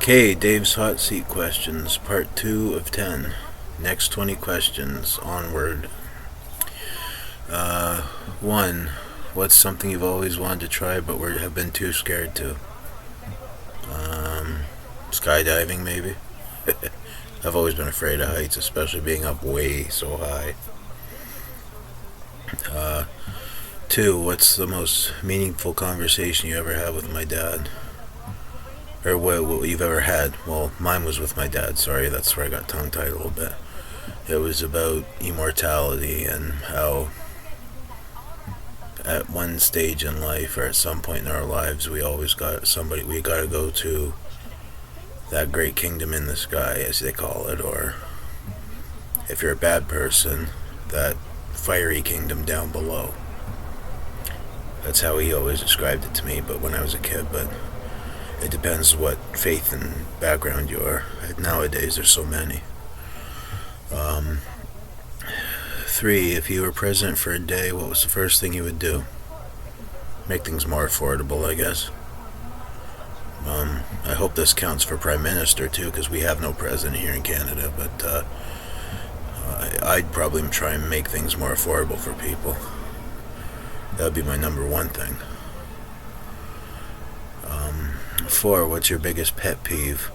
Okay, Dave's Hot Seat Questions, Part 2 of 10. Next 20 questions, onward. 1. What's something you've always wanted to try but have been too scared to? Skydiving, maybe? I've always been afraid of heights, especially being up way so high. 2. What's the most meaningful conversation you ever had with my dad? Or what you've ever had? Well, mine was with my dad, sorry, that's where I got tongue-tied a little bit. It was about immortality and how at one stage in life or at some point in our lives we gotta go to that great kingdom in the sky, as they call it, or if you're a bad person, that fiery kingdom down below. That's how he always described it to me, but when I was a kid. But it depends what faith and background you are. Nowadays there's so many. 3. If you were president for a day, what was the first thing you would do? Make things more affordable, I guess. I hope this counts for prime minister too, because we have no president here in Canada, but I'd probably try and make things more affordable for people. That would be my number one thing. 4. What's your biggest pet peeve?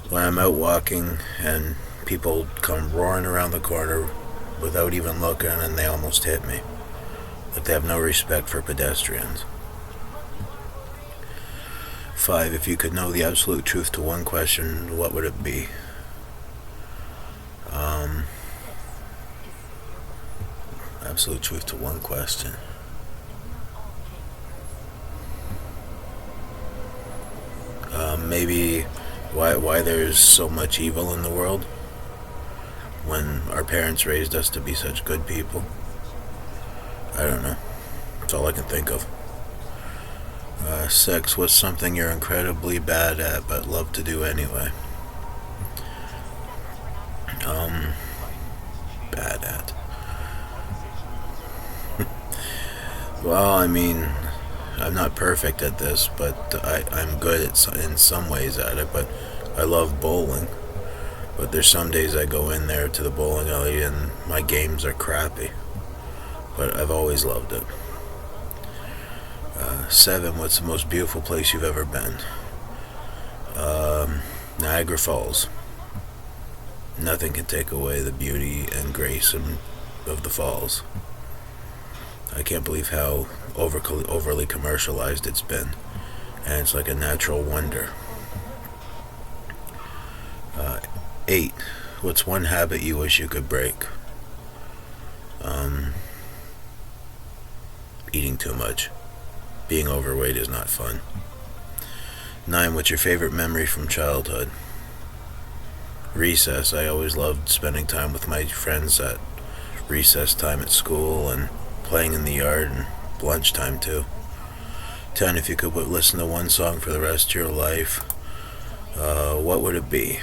When I'm out walking and people come roaring around the corner without even looking and they almost hit me. Like they have no respect for pedestrians. 5. If you could know the absolute truth to one question, what would it be? Absolute truth to one question. Maybe why there's so much evil in the world when our parents raised us to be such good people. I don't know. That's all I can think of. 6. What's something you're incredibly bad at but love to do anyway? Bad at. Well, I mean, I'm not perfect at this, but I'm good in some ways at it, but I love bowling. But there's some days I go in there to the bowling alley and my games are crappy. But I've always loved it. 7. What's the most beautiful place you've ever been? Niagara Falls. Nothing can take away the beauty and grace of the falls. I can't believe how overly commercialized it's been, and it's like a natural wonder. 8. What's one habit you wish you could break? Eating too much. Being overweight is not fun. 9. What's your favorite memory from childhood? Recess. I always loved spending time with my friends at recess time at school and playing in the yard, and lunchtime too. 10. If you could listen to one song for the rest of your life, what would it be?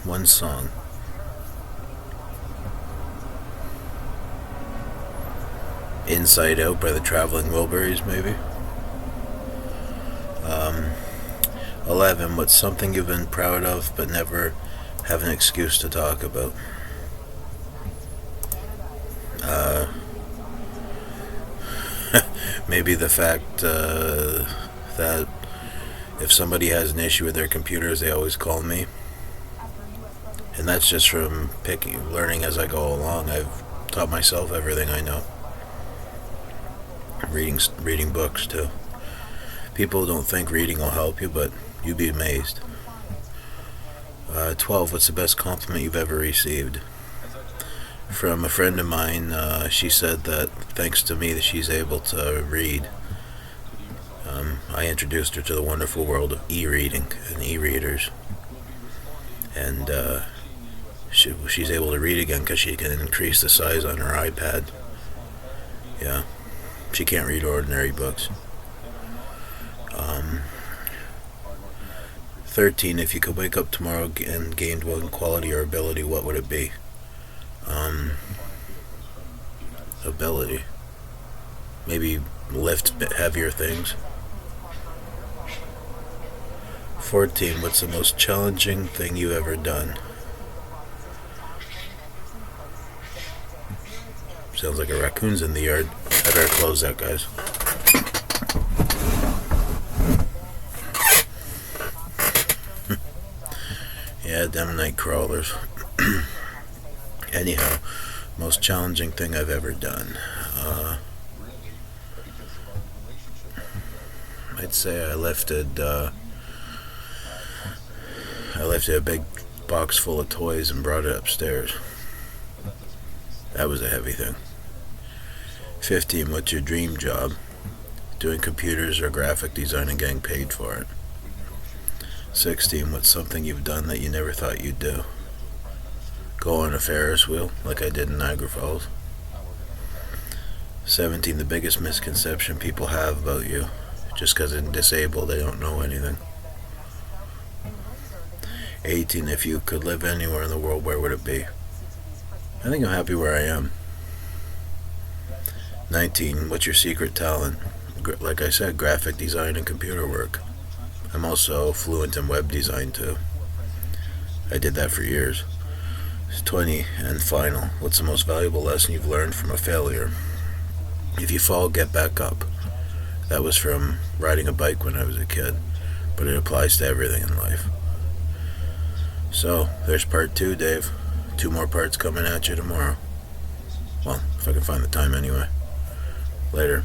One song. Inside Out by the Traveling Wilburys, maybe. 11. What's something you've been proud of but never have an excuse to talk about? Maybe the fact that if somebody has an issue with their computers, they always call me. And that's just from learning as I go along. I've taught myself everything I know. Reading books too. People don't think reading will help you, but you'd be amazed. 12. What's the best compliment you've ever received? From a friend of mine. She said that thanks to me that she's able to read. I introduced her to the wonderful world of e-reading and e-readers, and she's able to read again because she can increase the size on her iPad. Yeah, she can't read ordinary books. 13. If you could wake up tomorrow and gained one quality or ability, what would it be? Ability. Maybe lift heavier things. 14. What's the most challenging thing you've ever done? Sounds like a raccoon's in the yard. I better close that, guys. Yeah, them night crawlers. Anyhow, most challenging thing I've ever done. I'd say I lifted a big box full of toys and brought it upstairs. That was a heavy thing. 15. What's your dream job? Doing computers or graphic design and getting paid for it. 16. What's something you've done that you never thought you'd do? Go on a Ferris wheel, like I did in Niagara Falls. 17. The biggest misconception people have about you. Just because they're disabled, they don't know anything. 18. If you could live anywhere in the world, where would it be? I think I'm happy where I am. 19. What's your secret talent? Like I said, graphic design and computer work. I'm also fluent in web design too. I did that for years. 20. And final. What's the most valuable lesson you've learned from a failure? If you fall, get back up. That was from riding a bike when I was a kid, but it applies to everything in life. So, there's part 2, Dave. 2 more parts coming at you tomorrow. Well, if I can find the time anyway. Later.